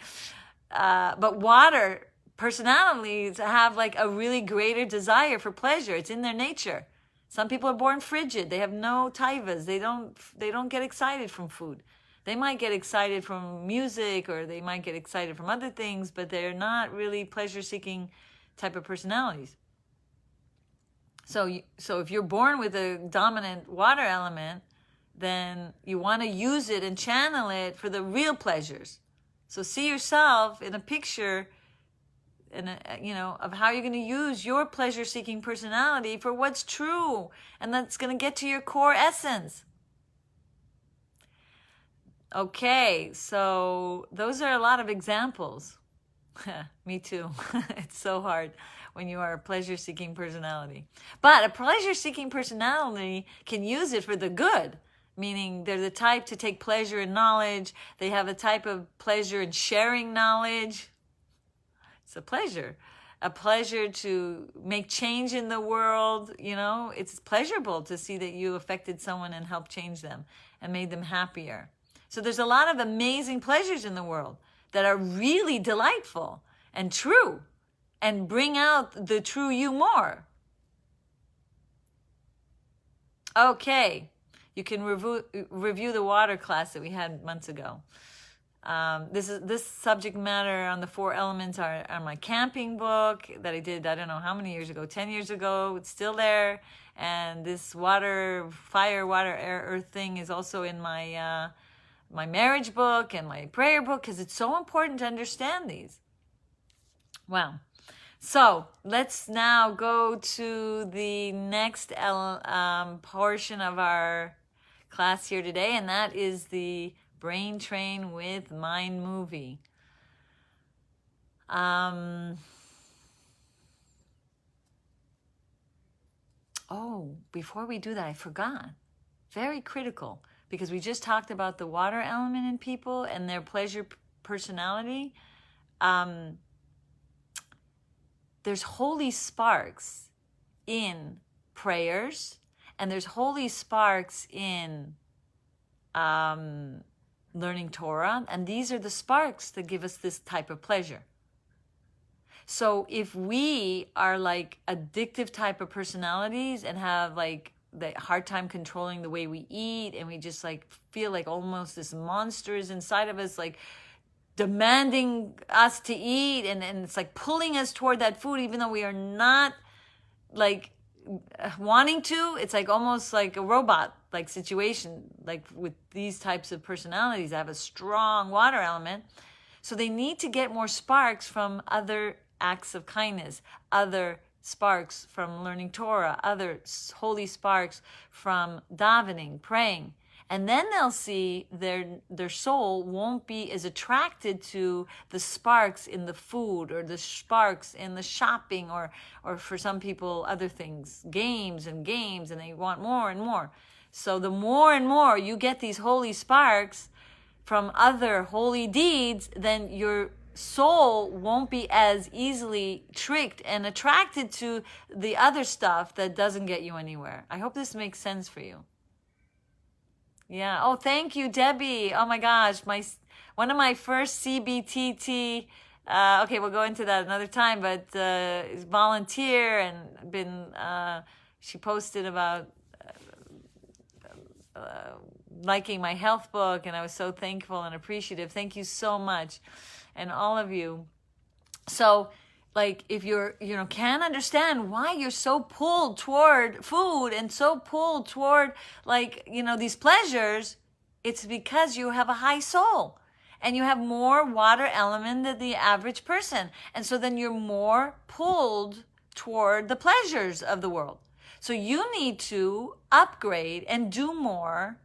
But water personalities have like a really greater desire for pleasure. It's in their nature. Some people are born frigid. They have no taivas. They don't get excited from food. They might get excited from music, or they might get excited from other things, but they're not really pleasure-seeking type of personalities. So if you're born with a dominant water element, then you want to use it and channel it for the real pleasures. So see yourself in a picture, of how you're going to use your pleasure-seeking personality for what's true, and that's going to get to your core essence. Okay, so those are a lot of examples. Me too. It's so hard when you are a pleasure-seeking personality. But a pleasure-seeking personality can use it for the good, meaning they're the type to take pleasure in knowledge. They have a type of pleasure in sharing knowledge. It's a pleasure to make change in the world. You know, it's pleasurable to see that you affected someone and helped change them and made them happier. So there's a lot of amazing pleasures in the world that are really delightful and true and bring out the true you more. Okay, you can review the water class that we had months ago. This subject matter on the 4 elements are on my camping book that I did, I don't know how many years ago, 10 years ago. It's still there. And this water, fire, water, air, earth thing is also in my my marriage book and my prayer book, because it's so important to understand these. Wow. So let's now go to the next portion of our class here today, and that is the Brain Train with Mind movie. Oh, before we do that, I forgot. Very critical, because we just talked about the water element in people and their pleasure personality. There's holy sparks in prayers, and there's holy sparks in learning Torah, and these are the sparks that give us this type of pleasure. So if we are like addictive type of personalities and have like the hard time controlling the way we eat, and we just like feel like almost this monster is inside of us, like demanding us to eat, and it's like pulling us toward that food even though we are not like wanting to. It's like almost like a robot like situation, like with these types of personalities that have a strong water element. So they need to get more sparks from other acts of kindness, other sparks from learning Torah, other holy sparks from davening, praying. And then they'll see their soul won't be as attracted to the sparks in the food or the sparks in the shopping, or for some people, other things, games, and they want more and more. So the more and more you get these holy sparks from other holy deeds, then your soul won't be as easily tricked and attracted to the other stuff that doesn't get you anywhere. I hope this makes sense for you. Yeah. Oh, thank you, Debbie. Oh my gosh, one of my first CBTT. Okay, we'll go into that another time. But volunteer and been. She posted about liking my health book, and I was so thankful and appreciative. Thank you so much, and all of you. So, like, if you're, can't understand why you're so pulled toward food and so pulled toward, like, these pleasures, it's because you have a high soul and you have more water element than the average person. And so then you're more pulled toward the pleasures of the world. So you need to upgrade and do more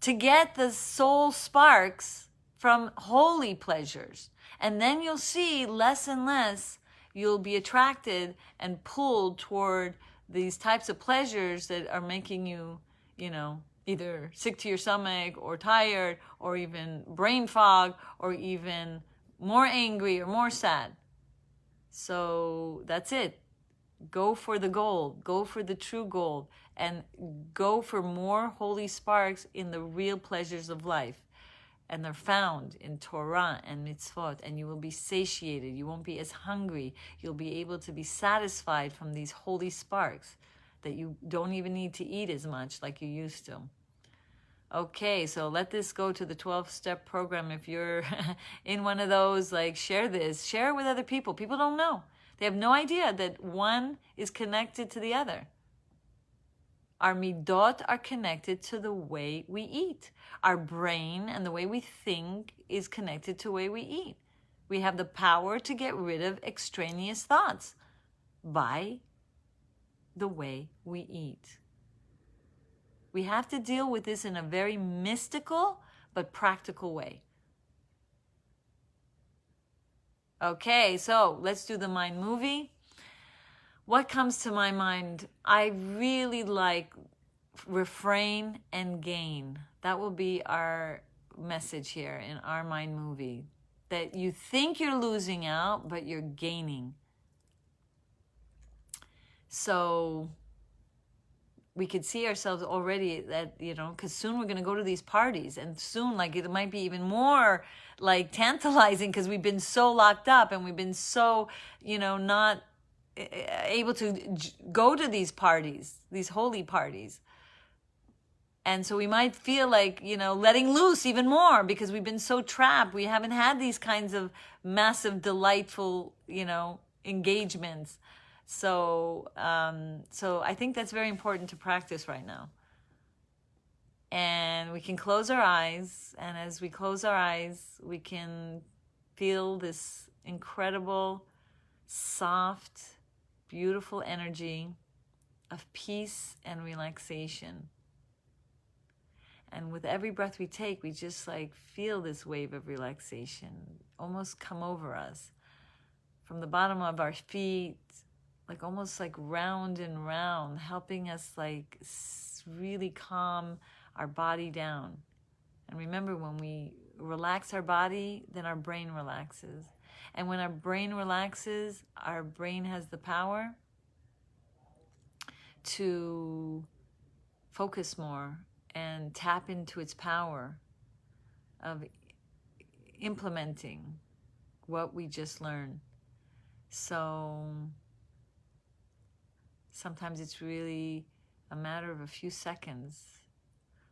to get the soul sparks from holy pleasures. And then you'll see less and less you'll be attracted and pulled toward these types of pleasures that are making you, either sick to your stomach or tired or even brain fog or even more angry or more sad. So that's it. Go for the gold. Go for the true gold, and go for more holy sparks in the real pleasures of life. And they're found in Torah and mitzvot, and you will be satiated. You won't be as hungry. You'll be able to be satisfied from these holy sparks that you don't even need to eat as much like you used to. Okay, so let this go to the 12-step program. If you're in one of those, like, share this. Share it with other people. People don't know. They have no idea that one is connected to the other. Our midot are connected to the way we eat. Our brain and the way we think is connected to the way we eat. We have the power to get rid of extraneous thoughts by the way we eat. We have to deal with this in a very mystical but practical way. Okay, so let's do the mind movie. What comes to my mind? I really like refrain and gain. That will be our message here in our mind movie. That you think you're losing out, but you're gaining. So we could see ourselves already that, you know, because soon we're going to go to these parties, and soon, like, it might be even more like tantalizing because we've been so locked up and we've been so, you know, not able to go to these parties, these holy parties. And so we might feel like, you know, letting loose even more because we've been so trapped. We haven't had these kinds of massive, delightful, you know, engagements. So I think that's very important to practice right now. And we can close our eyes. And as we close our eyes, we can feel this incredible, soft, beautiful energy of peace and relaxation. And with every breath we take, we just like feel this wave of relaxation almost come over us from the bottom of our feet, like almost like round and round, helping us like really calm our body down. And remember, when we relax our body, then our brain relaxes. And when our brain relaxes, our brain has the power to focus more and tap into its power of implementing what we just learned. So sometimes it's really a matter of a few seconds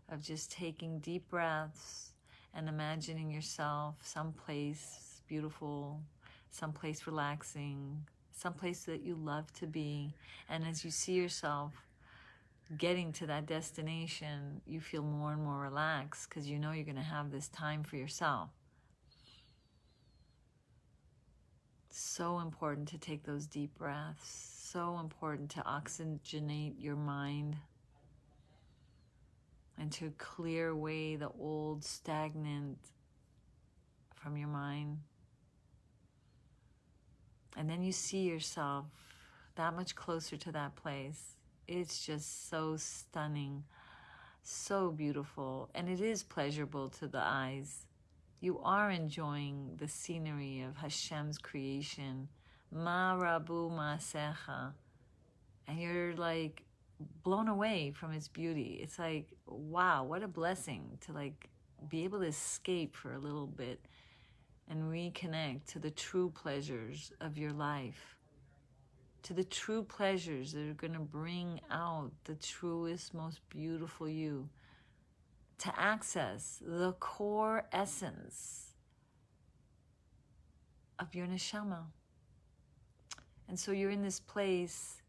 of just taking deep breaths and imagining yourself someplace beautiful, someplace relaxing, someplace that you love to be. And as you see yourself getting to that destination, you feel more and more relaxed because you know you're going to have this time for yourself. So important to take those deep breaths. So important to oxygenate your mind and to clear away the old stagnant from your mind. And then you see yourself that much closer to that place. It's just so stunning, so beautiful, and it is pleasurable to the eyes. You are enjoying the scenery of Hashem's creation, Ma Rabu Ma'asecha, and you're like blown away from its beauty. It's like, wow, what a blessing to like be able to escape for a little bit and reconnect to the true pleasures of your life, to the true pleasures that are going to bring out the truest, most beautiful you, to access the core essence of your neshama. And so you're in this place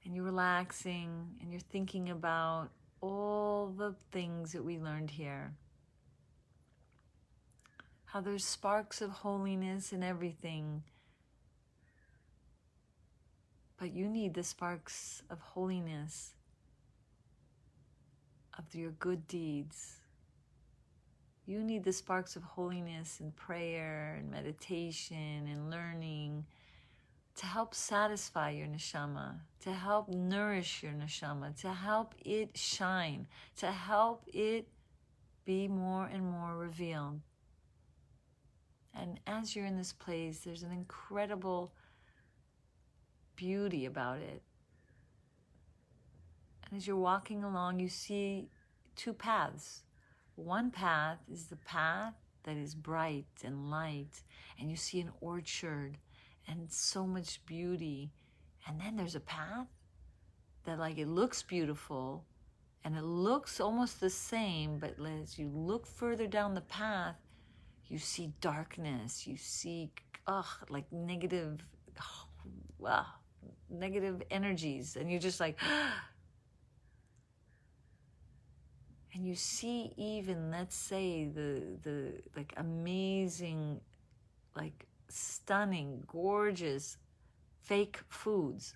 and you're relaxing and you're thinking about all the things that we learned here. How there's sparks of holiness in everything. But you need the sparks of holiness of your good deeds. You need the sparks of holiness in prayer and meditation and learning to help satisfy your neshama, to help nourish your neshama, to help it shine, to help it be more and more revealed. And as you're in this place, there's an incredible beauty about it. And as you're walking along, you see two paths. One path is the path that is bright and light, and you see an orchard and so much beauty. And then there's a path that, like, it looks beautiful and it looks almost the same, but as you look further down the path, you see darkness, you see like negative energies, and you're just like and you see even, let's say, the like amazing, like stunning, gorgeous fake foods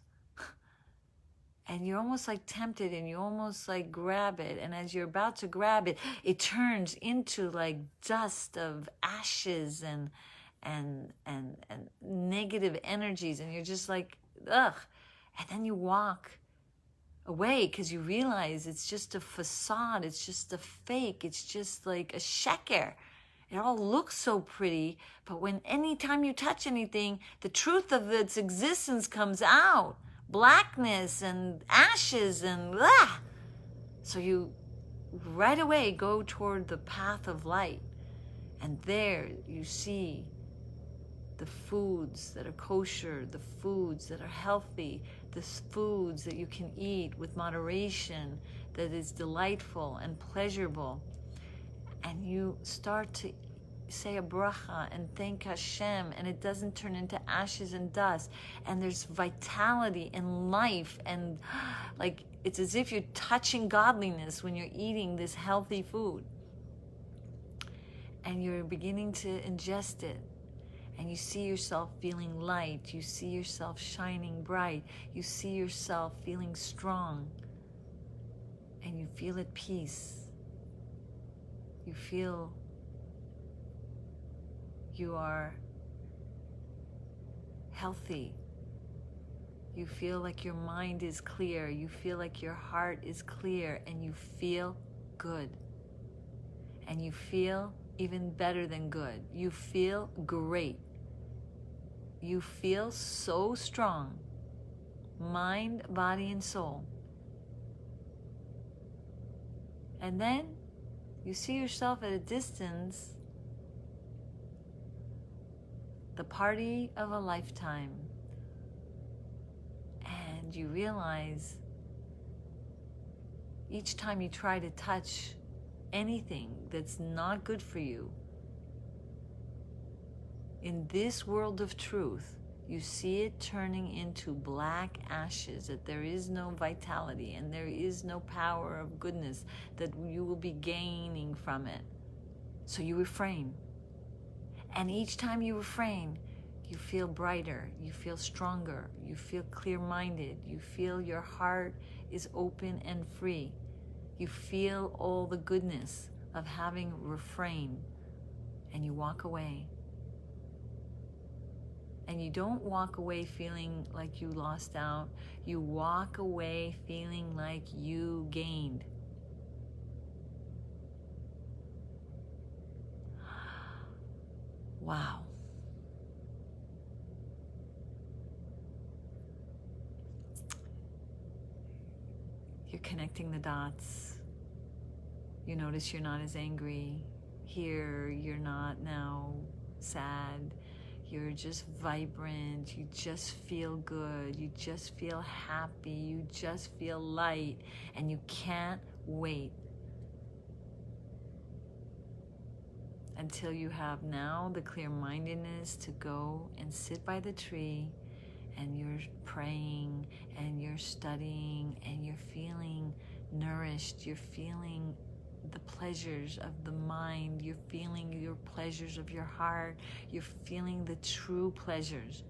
and you're almost like tempted, and you almost like grab it, and as you're about to grab it, it turns into like dust of ashes and negative energies, and you're just like, ugh. And then you walk away because you realize it's just a facade, it's just a fake, it's just like a sheker. It all looks so pretty, but when anytime you touch anything, the truth of its existence comes out. Blackness and ashes and blah. So you right away go toward the path of light, and there you see the foods that are kosher, the foods that are healthy, the foods that you can eat with moderation, that is delightful and pleasurable. And you start to say a bracha and thank Hashem, and it doesn't turn into ashes and dust, and there's vitality and life, and like it's as if you're touching godliness when you're eating this healthy food, and you're beginning to ingest it, and you see yourself feeling light, you see yourself shining bright, you see yourself feeling strong, and you feel at peace. You feel you are healthy. You feel like your mind is clear. You feel like your heart is clear, and you feel good. And you feel even better than good. You feel great. You feel so strong, mind, body, and soul. And then you see yourself at a distance, the party of a lifetime, and you realize each time you try to touch anything that's not good for you, in this world of truth, you see it turning into black ashes, that there is no vitality and there is no power of goodness that you will be gaining from it. So you refrain. And each time you refrain, you feel brighter, you feel stronger, you feel clear-minded, you feel your heart is open and free. You feel all the goodness of having refrained, and you walk away. And you don't walk away feeling like you lost out. You walk away feeling like you gained. Wow. You're connecting the dots. You notice you're not as angry. Here, you're not now sad. You're just vibrant, you just feel good, you just feel happy, you just feel light, and you can't wait until you have now the clear-mindedness to go and sit by the tree, and you're praying, and you're studying, and you're feeling nourished, you're feeling the pleasures of the mind, you're feeling your pleasures of your heart, you're feeling the true pleasures.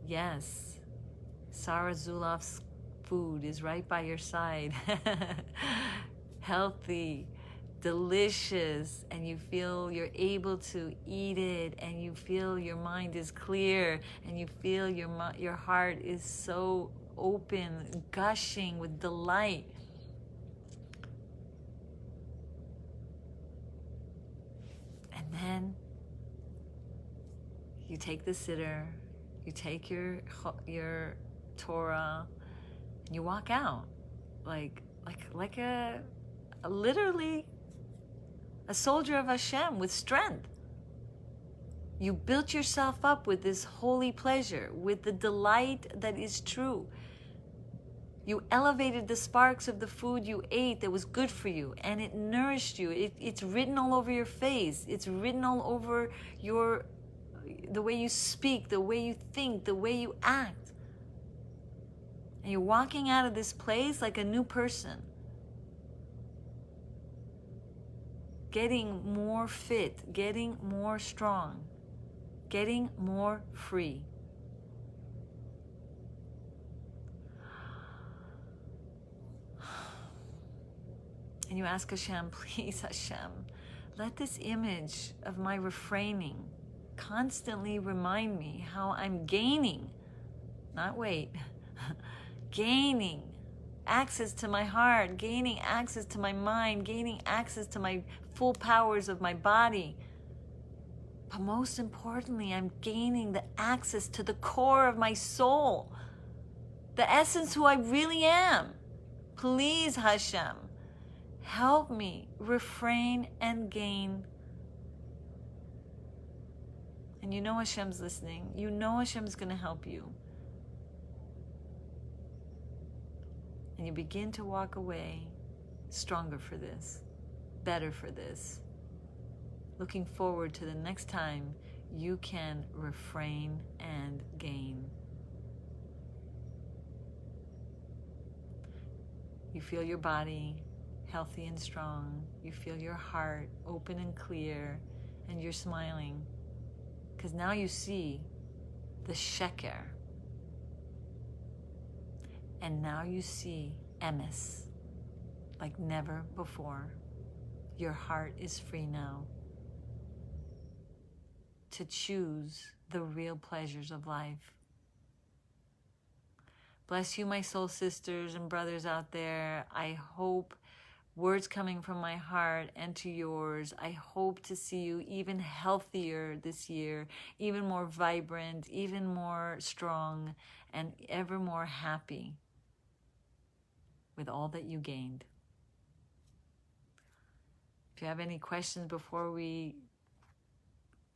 Yes, Sarah Zulaf's food is right by your side. Healthy, delicious, and you feel you're able to eat it, and you feel your mind is clear, and you feel your heart is so open, gushing with delight. And then you take the siddur, you take your Torah, and you walk out like a literally a soldier of Hashem with strength. You built yourself up with this holy pleasure, with the delight that is true. You elevated the sparks of the food you ate that was good for you, and it nourished you. It's written all over your face. It's written all over the way you speak, the way you think, the way you act. And you're walking out of this place like a new person, getting more fit, getting more strong, getting more free. And you ask Hashem, please Hashem, let this image of my refraining constantly remind me how I'm gaining, not wait, gaining access to my heart, gaining access to my mind, gaining access to my full powers of my body. But most importantly, I'm gaining the access to the core of my soul, the essence who I really am. Please, Hashem, help me refrain and gain. And you know Hashem's listening. You know Hashem's going to help you. And you begin to walk away stronger for this, better for this, looking forward to the next time you can refrain and gain. You feel your body healthy and strong. You feel your heart open and clear, and you're smiling. Because now you see the sheker. And now you see emes like never before. Your heart is free now to choose the real pleasures of life. Bless you, my soul sisters and brothers out there. I hope words coming from my heart and to yours, I hope to see you even healthier this year, even more vibrant, even more strong, and ever more happy with all that you gained. If you have any questions before we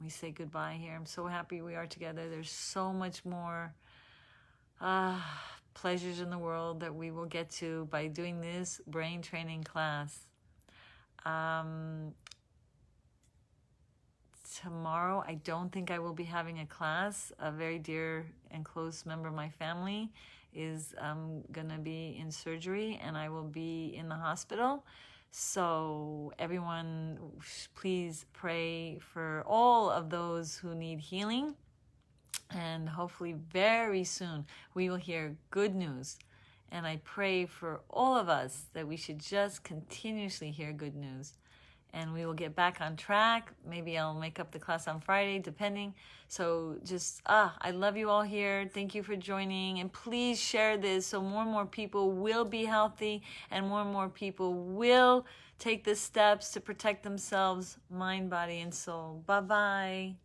say goodbye here, I'm so happy we are together. There's so much more pleasures in the world that we will get to by doing this brain training class. Tomorrow, I don't think I will be having a class. A very dear and close member of my family is gonna be in surgery, and I will be in the hospital. So everyone, please pray for all of those who need healing. And hopefully very soon we will hear good news. And I pray for all of us that we should just continuously hear good news. And we will get back on track. Maybe I'll make up the class on Friday, depending. So just, I love you all here. Thank you for joining. And please share this so more and more people will be healthy and more people will take the steps to protect themselves, mind, body, and soul. Bye-bye.